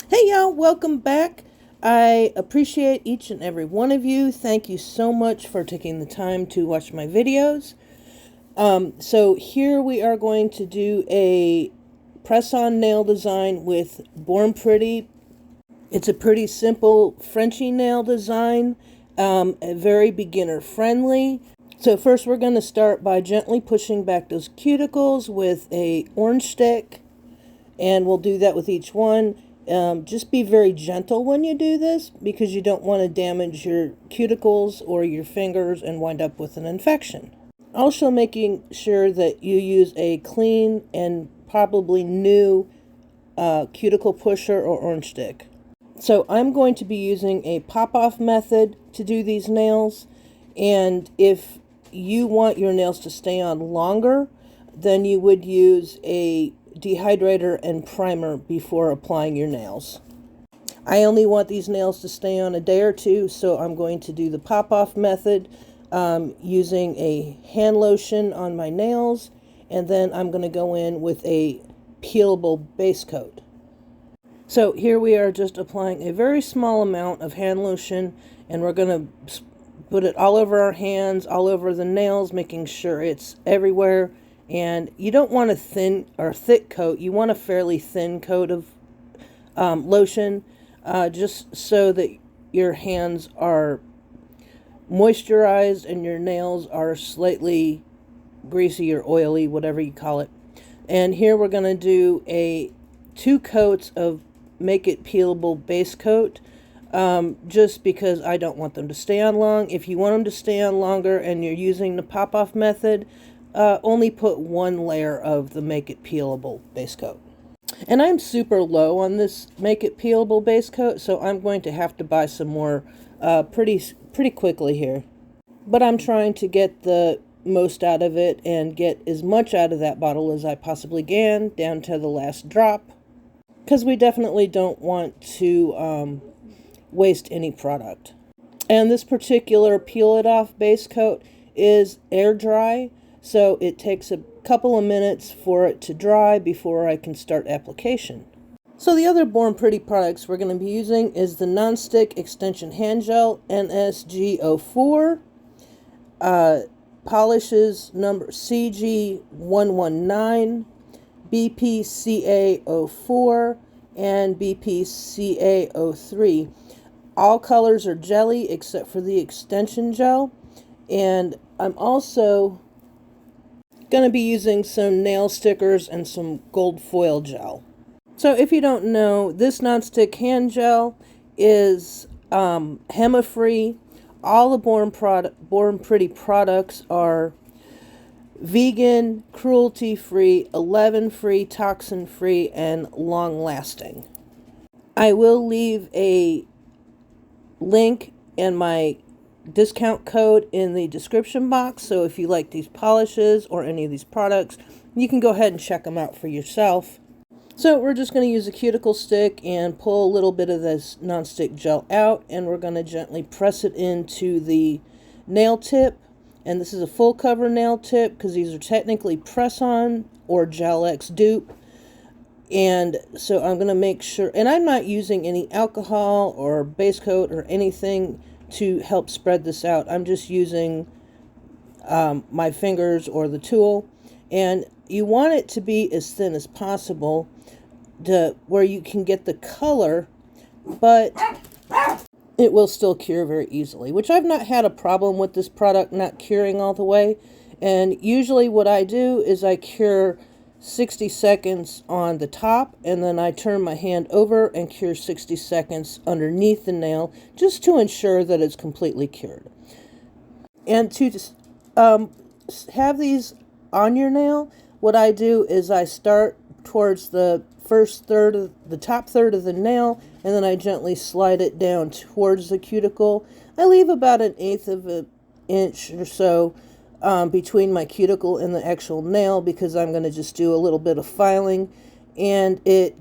Hey y'all, welcome back. I appreciate each and every one of you. Thank you so much for taking the time to watch my videos. So here we are going to do a press-on nail design with Born Pretty. It's a pretty simple Frenchy nail design, very beginner friendly. So first we're going to start by gently pushing back those cuticles with a orange stick, and we'll do that with each one. Just be very gentle when you do this because you don't want to damage your cuticles or your fingers and wind up with an infection. Also making sure that you use a clean and probably new cuticle pusher or orange stick. So I'm going to be using a pop-off method to do these nails, and if you want your nails to stay on longer, then you would use a dehydrator and primer before applying your nails. I only want these nails to stay on a day or two, so I'm going to do the pop-off method using a hand lotion on my nails, and then I'm going to go in with a peelable base coat. So here we are just applying a very small amount of hand lotion, and we're going to put it all over our hands, all over the nails, making sure it's everywhere. And you don't want a thin or thick coat. You want a fairly thin coat of lotion, just so that your hands are moisturized and your nails are slightly greasy or oily, whatever you call it. And here we're going to do two coats of Make It Peelable base coat, just because I don't want them to stay on long. If you want them to stay on longer and you're using the pop-off method, only put one layer of the Make It Peelable base coat. And I'm super low on this Make It Peelable base coat, so I'm going to have to buy some more pretty quickly here. But I'm trying to get the most out of it and get as much out of that bottle as I possibly can, down to the last drop, because we definitely don't want to waste any product. And this particular Peel It Off base coat is air dry, so it takes a couple of minutes for it to dry before I can start application. So the other Born Pretty products we're going to be using is the Non-Stick Extension Hand Gel NSG04, polishes number CG119, BPCA04, and BPCA03. All colors are jelly except for the extension gel. And I'm also going to be using some nail stickers and some gold foil gel. So if you don't know, this non-stick hand gel is HEMA-free. All the Born Pretty products are vegan, cruelty-free, 11-free, toxin-free, and long-lasting. I will leave a link and my discount code in the description box, so if you like these polishes or any of these products, you can go ahead and check them out for yourself. So we're just going to use a cuticle stick and pull a little bit of this non-stick gel out, and we're going to gently press it into the nail tip. And this is a full cover nail tip because these are technically press-on or Gel-X dupe. And so I'm going to make sure, and I'm not using any alcohol or base coat or anything to help spread this out. I'm just using my fingers or the tool. And you want it to be as thin as possible to where you can get the color, but it will still cure very easily, which I've not had a problem with this product not curing all the way. And usually what I do is I cure 60 seconds on the top, and then I turn my hand over and cure 60 seconds underneath the nail, just to ensure that it's completely cured. And to have these on your nail, what I do is I start towards the first third of the top third of the nail, and then I gently slide it down towards the cuticle. I leave about 1/8 of an inch or so between my cuticle and the actual nail, because I'm going to just do a little bit of filing, and it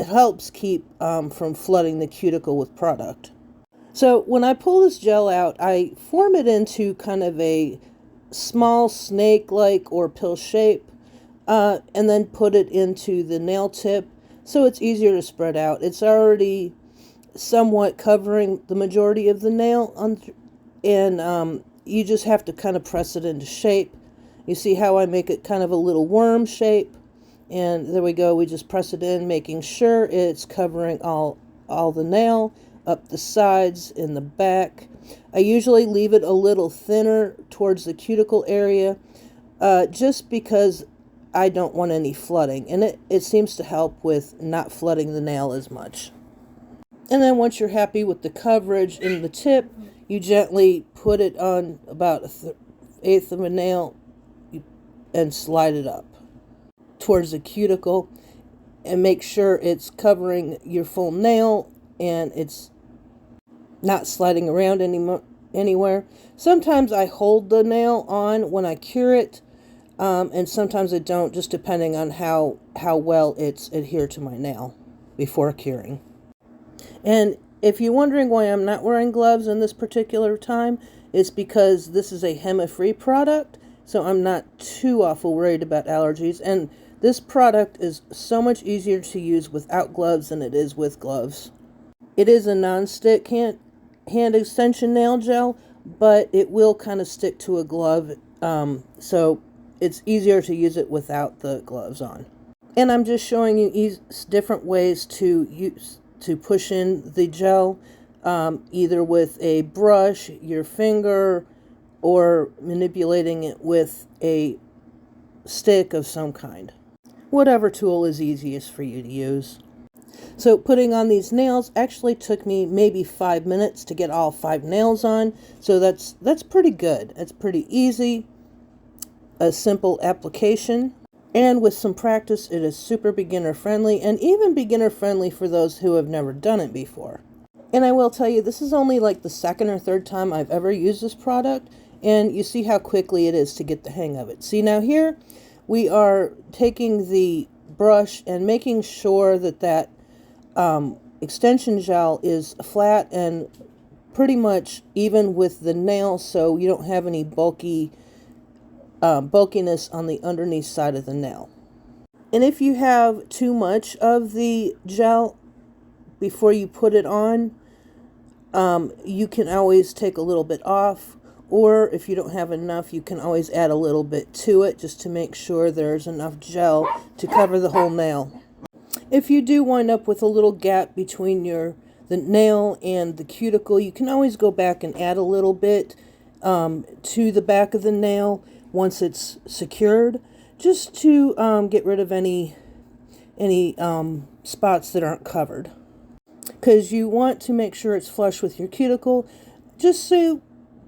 helps keep from flooding the cuticle with product. So when I pull this gel out, I form it into kind of a small snake-like or pill shape, and then put it into the nail tip so it's easier to spread out. It's already somewhat covering the majority of the nail and you just have to kind of press it into shape. You see how I make it kind of a little worm shape, and there we go. We just press it in, making sure it's covering all the nail, up the sides, in the back. I usually leave it a little thinner towards the cuticle area, just because I don't want any flooding, and it seems to help with not flooding the nail as much. And then once you're happy with the coverage in the tip, you gently put it on about an eighth of a nail and slide it up towards the cuticle and make sure it's covering your full nail and it's not sliding around anywhere. Sometimes I hold the nail on when I cure it, and sometimes I don't, just depending on how well it's adhered to my nail before curing. And if you're wondering why I'm not wearing gloves in this particular time, it's because this is a HEMA-free product, so I'm not too awful worried about allergies. And this product is so much easier to use without gloves than it is with gloves. It is a non-stick hand extension nail gel, but it will kind of stick to a glove, so it's easier to use it without the gloves on. And I'm just showing you different ways to push in the gel, either with a brush, your finger, or manipulating it with a stick of some kind. Whatever tool is easiest for you to use. So putting on these nails actually took me maybe 5 minutes to get all 5 nails on, so that's pretty good. It's pretty easy, a simple application. And with some practice, it is super beginner friendly, and even beginner friendly for those who have never done it before. And I will tell you, this is only like the second or third time I've ever used this product, and you see how quickly it is to get the hang of it. See, now here we are taking the brush and making sure that extension gel is flat and pretty much even with the nail, so you don't have any bulkiness on the underneath side of the nail. And if you have too much of the gel before you put it on, you can always take a little bit off, or if you don't have enough, you can always add a little bit to it just to make sure there's enough gel to cover the whole nail. If you do wind up with a little gap between the nail and the cuticle, you can always go back and add a little bit to the back of the nail once it's secured, just to get rid of any spots that aren't covered. Because you want to make sure it's flush with your cuticle, just so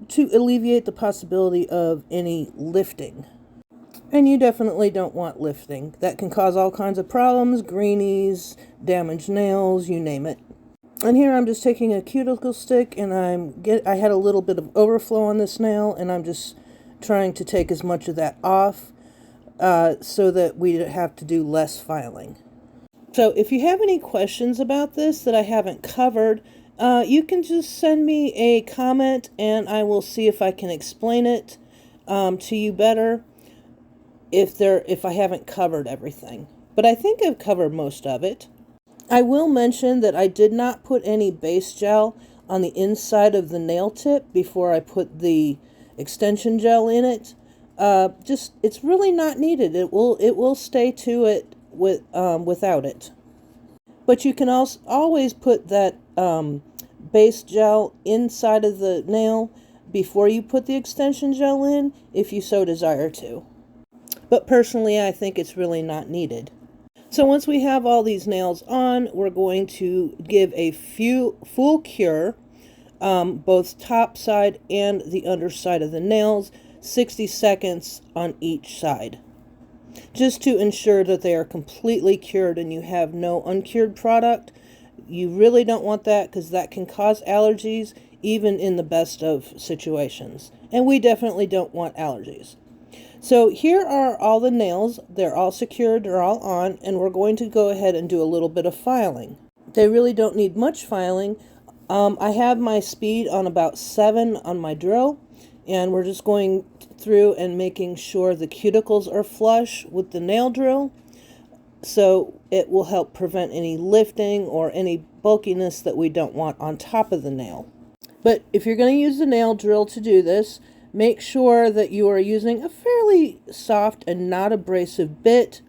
to alleviate the possibility of any lifting. And you definitely don't want lifting. That can cause all kinds of problems, greenies, damaged nails, you name it. And here I'm just taking a cuticle stick, and I had a little bit of overflow on this nail, and I'm just trying to take as much of that off so that we have to do less filing. So if you have any questions about this that I haven't covered, you can just send me a comment and I will see if I can explain it to you better if I haven't covered everything. But I think I've covered most of it. I will mention that I did not put any base gel on the inside of the nail tip before I put the extension gel in it. It's really not needed. It will stay to it without it. But you can also always put that base gel inside of the nail before you put the extension gel in, if you so desire to. But personally, I think it's really not needed. So once we have all these nails on, we're going to give a full cure, both top side and the underside of the nails, 60 seconds on each side, just to ensure that they are completely cured and you have no uncured product. You really don't want that, because that can cause allergies even in the best of situations, and we definitely don't want allergies. So here are all the nails. They're all secured, they're all on, and we're going to go ahead and do a little bit of filing. They really don't need much filing. I have my speed on about 7 on my drill, and we're just going through and making sure the cuticles are flush with the nail drill. so it will help prevent any lifting or any bulkiness that we don't want on top of the nail. But if you're going to use the nail drill to do this, make sure that you are using a fairly soft and not abrasive bit,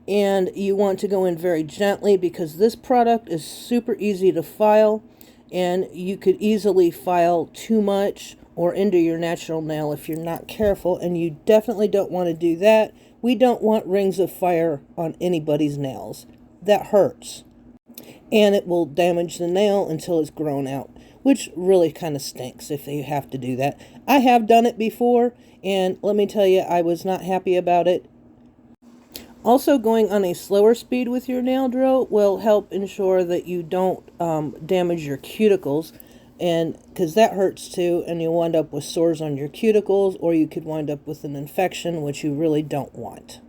and you want to go in very gently because this product is super easy to file, and you could easily file too much or into your natural nail if you're not careful, and you definitely don't want to do that. We don't want rings of fire on anybody's nails. That hurts, and it will damage the nail until it's grown out, which really kind of stinks if you have to do that. I have done it before, and let me tell you, I was not happy about it. Also, going on a slower speed with your nail drill will help ensure that you don't damage your cuticles, and because that hurts too, and you'll wind up with sores on your cuticles, or you could wind up with an infection, which you really don't want,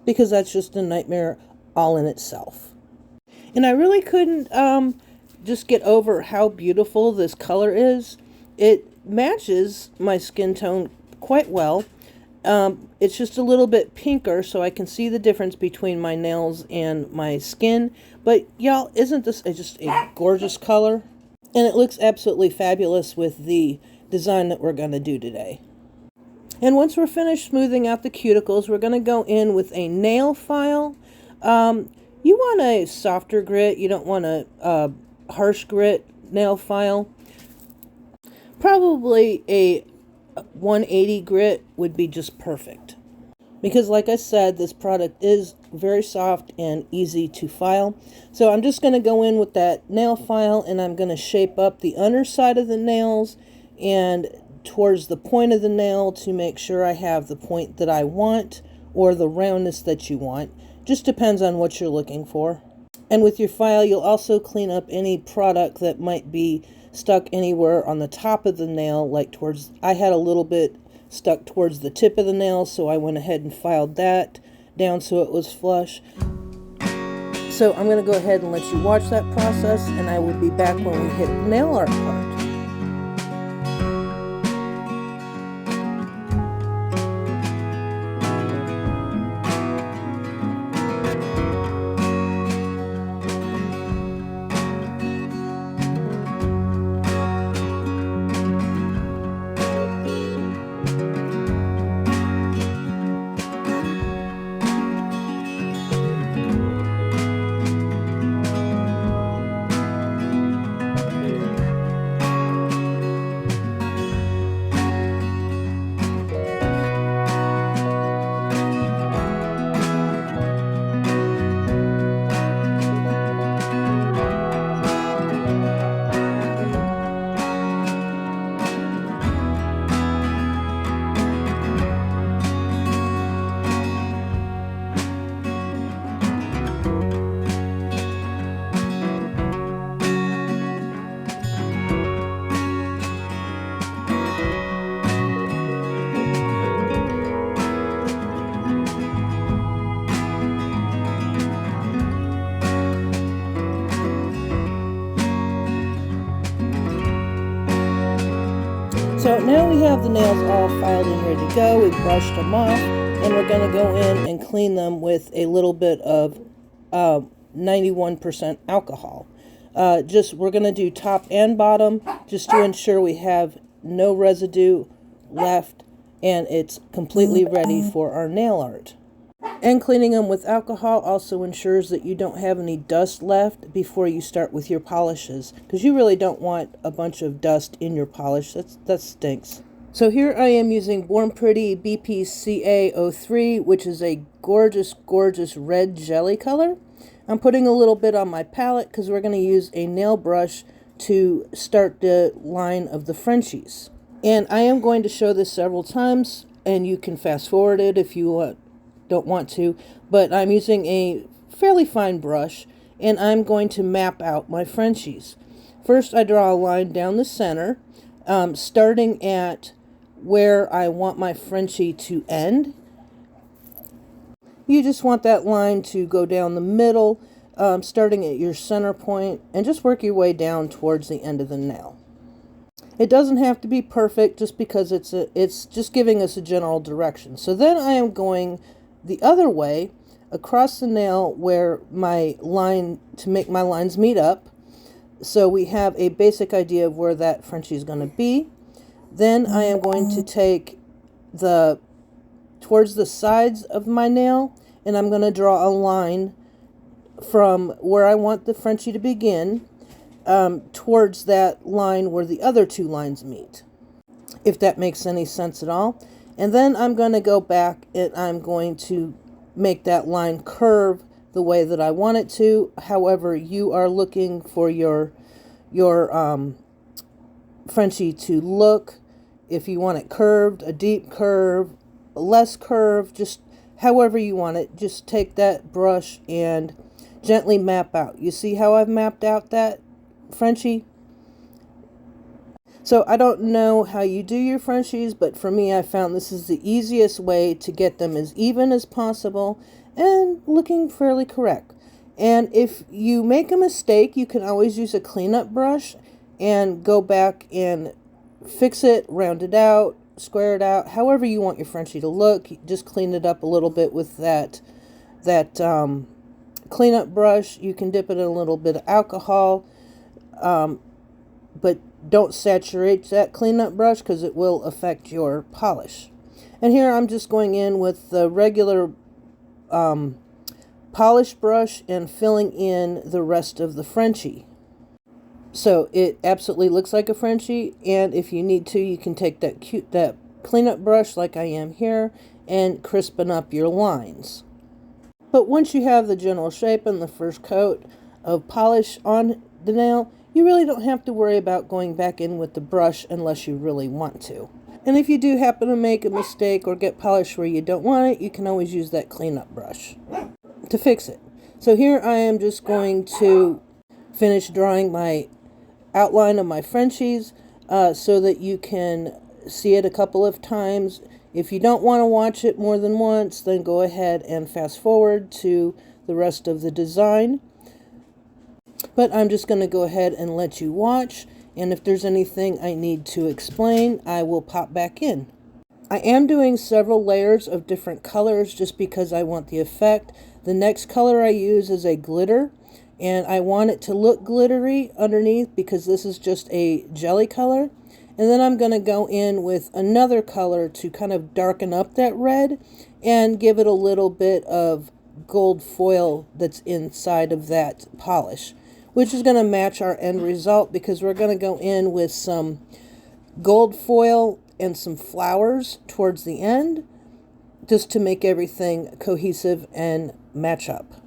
because that's just a nightmare all in itself. And I really couldn't just get over how beautiful this color is. It matches my skin tone quite well. It's just a little bit pinker, so I can see the difference between my nails and my skin. But y'all, isn't this just a gorgeous color? And it looks absolutely fabulous with the design that we're going to do today. And once we're finished smoothing out the cuticles, we're going to go in with a nail file. You want a softer grit. You don't want a harsh grit nail file. Probably a 180 grit would be just perfect, because like I said, this product is very soft and easy to file. So I'm just going to go in with that nail file, and I'm going to shape up the underside of the nails and towards the point of the nail to make sure I have the point that I want, or the roundness that you want. Just depends on what you're looking for. And with your file, you'll also clean up any product that might be stuck anywhere on the top of the nail, like towards, I had a little bit stuck towards the tip of the nail, so I went ahead and filed that down so it was flush. So I'm going to go ahead and let you watch that process, and I will be back when we hit the nail art part. So now we have the nails all filed and ready to go. We brushed them off, and we're going to go in and clean them with a little bit of 91% alcohol. We're going to do top and bottom just to ensure we have no residue left and it's completely ready for our nail art. And cleaning them with alcohol also ensures that you don't have any dust left before you start with your polishes, because you really don't want a bunch of dust in your polish. That stinks. So here I am using Born Pretty BPCA03, which is a gorgeous, gorgeous red jelly color. I'm putting a little bit on my palette because we're going to use a nail brush to start the line of the Frenchies. And I am going to show this several times, and you can fast forward it if you don't want to, but I'm using a fairly fine brush, and I'm going to map out my Frenchies. First, I draw a line down the center, starting at where I want my Frenchie to end. You just want that line to go down the middle, starting at your center point, and just work your way down towards the end of the nail. It doesn't have to be perfect, just because it's just giving us a general direction. So then I am going the other way, across the nail where my line, to make my lines meet up. So we have a basic idea of where that Frenchie is going to be. Then I am going to take towards the sides of my nail, and I'm going to draw a line from where I want the Frenchie to begin towards that line where the other two lines meet, if that makes any sense at all. And then I'm going to go back and I'm going to make that line curve the way that I want it to. However, you are looking for your Frenchie to look. If you want it curved, a deep curve, less curve, just however you want it. Just take that brush and gently map out. You see how I've mapped out that Frenchie? So I don't know how you do your Frenchies, but for me, I found this is the easiest way to get them as even as possible and looking fairly correct. And if you make a mistake, you can always use a cleanup brush and go back and fix it, round it out, square it out, however you want your Frenchie to look. Just clean it up a little bit with that cleanup brush. You can dip it in a little bit of alcohol, but don't saturate that cleanup brush because it will affect your polish. And here I'm just going in with the regular polish brush and filling in the rest of the Frenchie. So it absolutely looks like a Frenchie, and if you need to, you can take that cleanup brush like I am here and crispen up your lines. But once you have the general shape and the first coat of polish on the nail, you really don't have to worry about going back in with the brush unless you really want to. And if you do happen to make a mistake or get polish where you don't want it, you can always use that cleanup brush to fix it. So here I am just going to finish drawing my outline of my Frenchies so that you can see it a couple of times. If you don't want to watch it more than once, then go ahead and fast forward to the rest of the design. But I'm just going to go ahead and let you watch, and if there's anything I need to explain, I will pop back in. I am doing several layers of different colors just because I want the effect. The next color I use is a glitter, and I want it to look glittery underneath because this is just a jelly color. And then I'm going to go in with another color to kind of darken up that red and give it a little bit of gold foil that's inside of that polish, which is going to match our end result because we're going to go in with some gold foil and some flowers towards the end just to make everything cohesive and match up.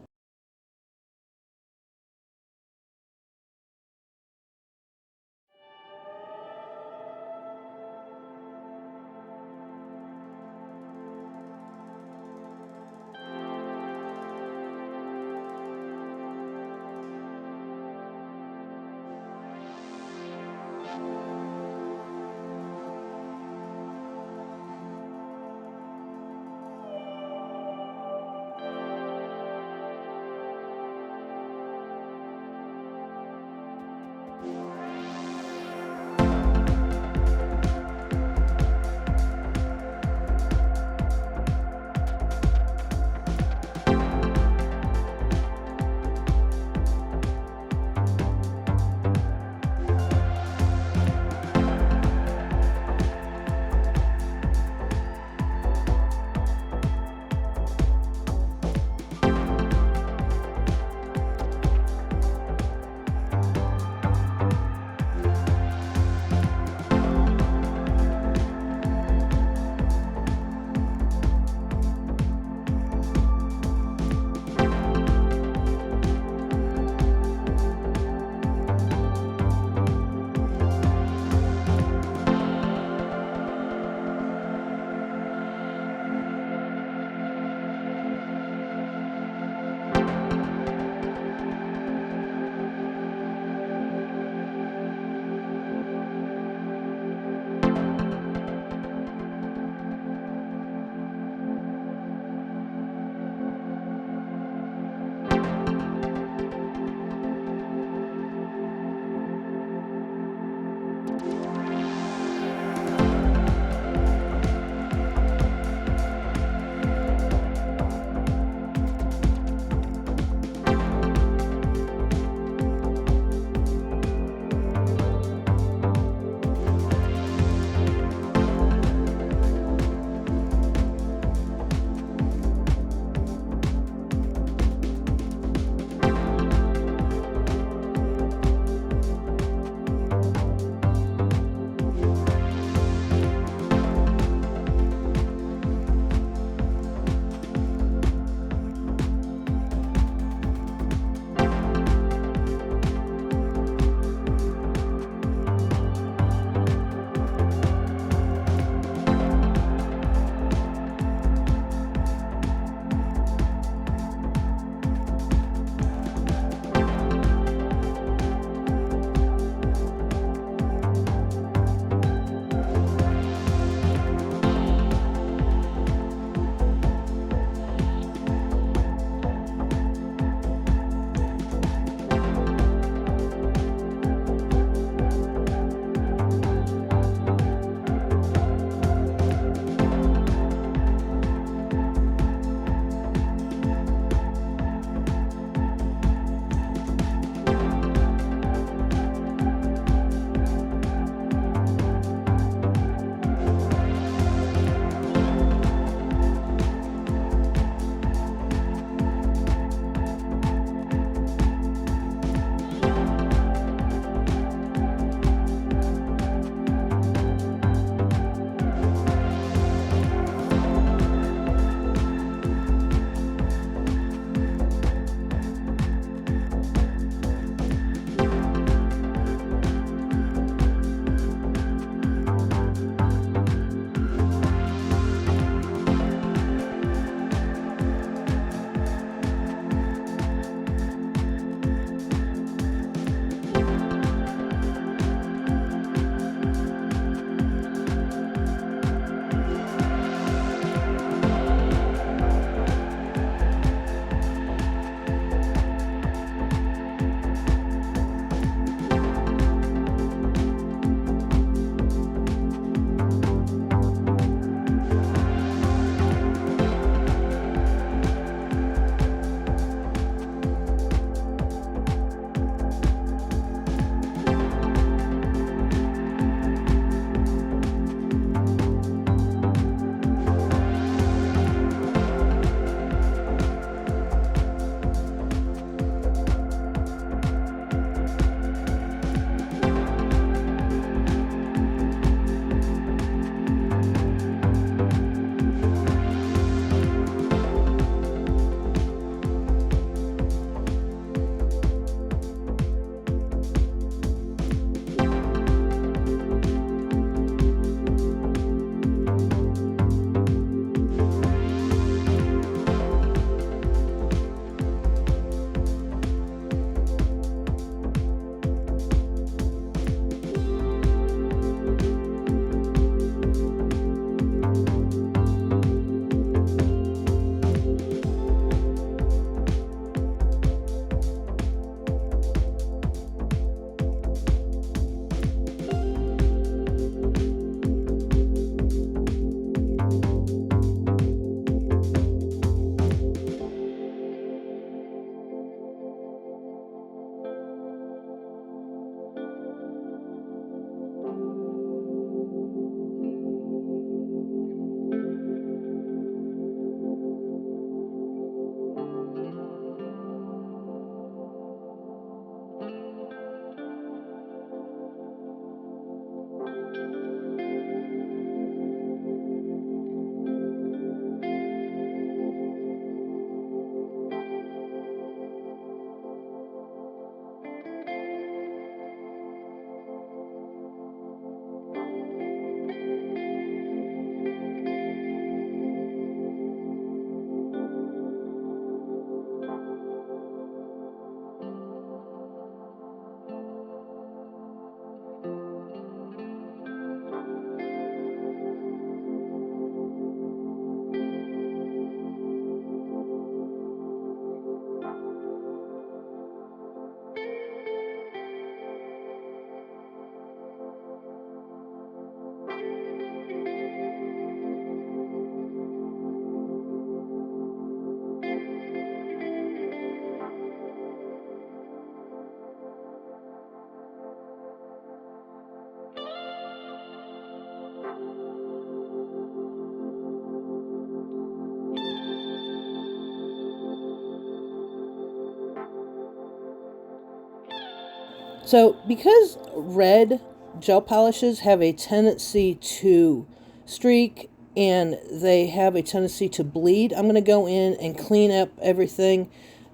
So because red gel polishes have a tendency to streak and they have a tendency to bleed, I'm going to go in and clean up everything,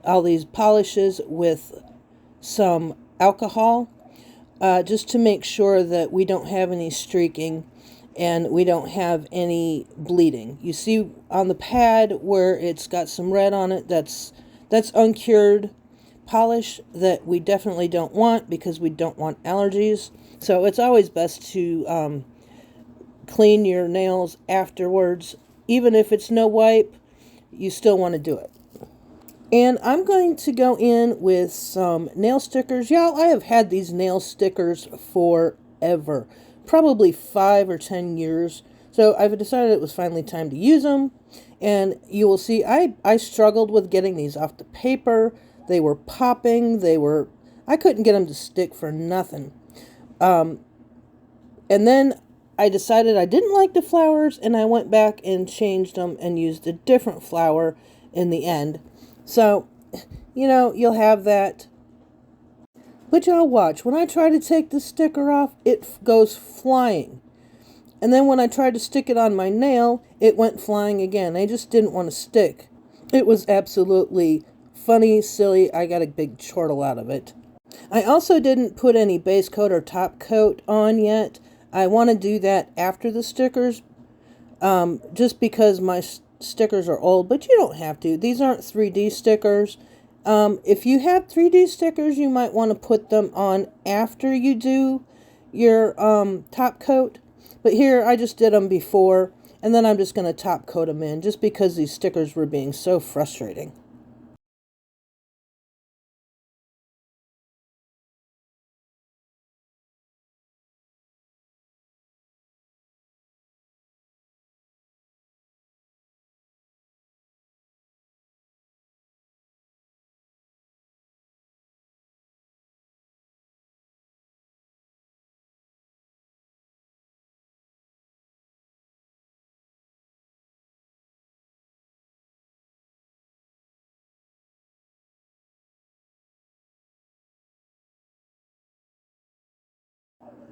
all these polishes, with some alcohol, just to make sure that we don't have any streaking and we don't have any bleeding. You see on the pad where it's got some red on it, that's uncured polish that we definitely don't want because we don't want allergies. So it's always best to clean your nails afterwards. Even if it's no wipe, you still want to do it. And I'm going to go in with some nail stickers. Y'all, I have had these nail stickers forever. Probably 5 or 10 years. So I've decided it was finally time to use them. And you will see I struggled with getting these off the paper. They were popping. I couldn't get them to stick for nothing. And then I decided I didn't like the flowers, and I went back and changed them and used a different flower in the end. So, you know, you'll have that. But y'all watch, when I try to take the sticker off, it goes flying. And then when I tried to stick it on my nail, it went flying again. I just didn't want to stick. It was absolutely funny, silly. I got a big chortle out of it. I also didn't put any base coat or top coat on yet. I want to do that after the stickers, just because my stickers are old, but you don't have to. These aren't 3D stickers. If you have 3D stickers, you might want to put them on after you do your top coat. But here, I just did them before, and then I'm just going to top coat them in, just because these stickers were being so frustrating.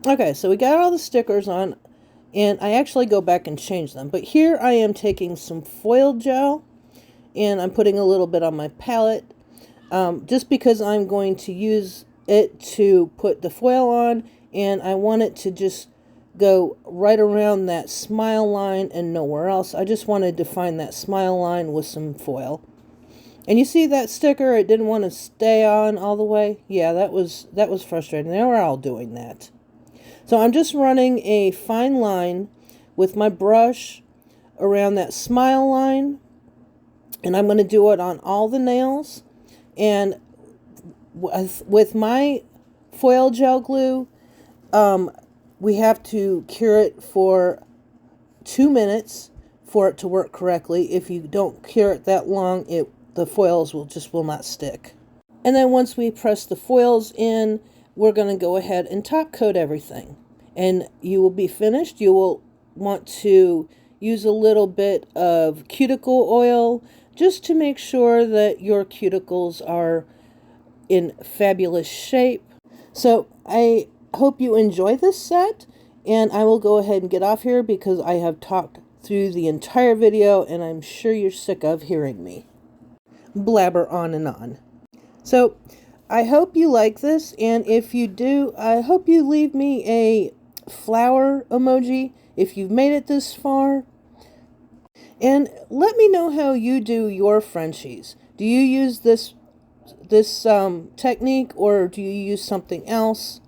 Okay, so we got all the stickers on, and I actually go back and change them. But here I am taking some foil gel, and I'm putting a little bit on my palette, just because I'm going to use it to put the foil on, and I want it to just go right around that smile line and nowhere else. I just want to define that smile line with some foil. And you see that sticker, it didn't want to stay on all the way. Yeah, that was frustrating. They were all doing that. So I'm just running a fine line with my brush around that smile line, and I'm going to do it on all the nails. And with my foil gel glue, we have to cure it for 2 minutes for it to work correctly. If you don't cure it that long, the foils will not stick. And then once we press the foils in, we're going to go ahead and top coat everything. And you will be finished. You will want to use a little bit of cuticle oil just to make sure that your cuticles are in fabulous shape. So I hope you enjoy this set, and I will go ahead and get off here because I have talked through the entire video and I'm sure you're sick of hearing me blabber on and on. So I hope you like this, and if you do, I hope you leave me a flower emoji if you've made it this far. And let me know how you do your Frenchies. Do you use this technique, or do you use something else?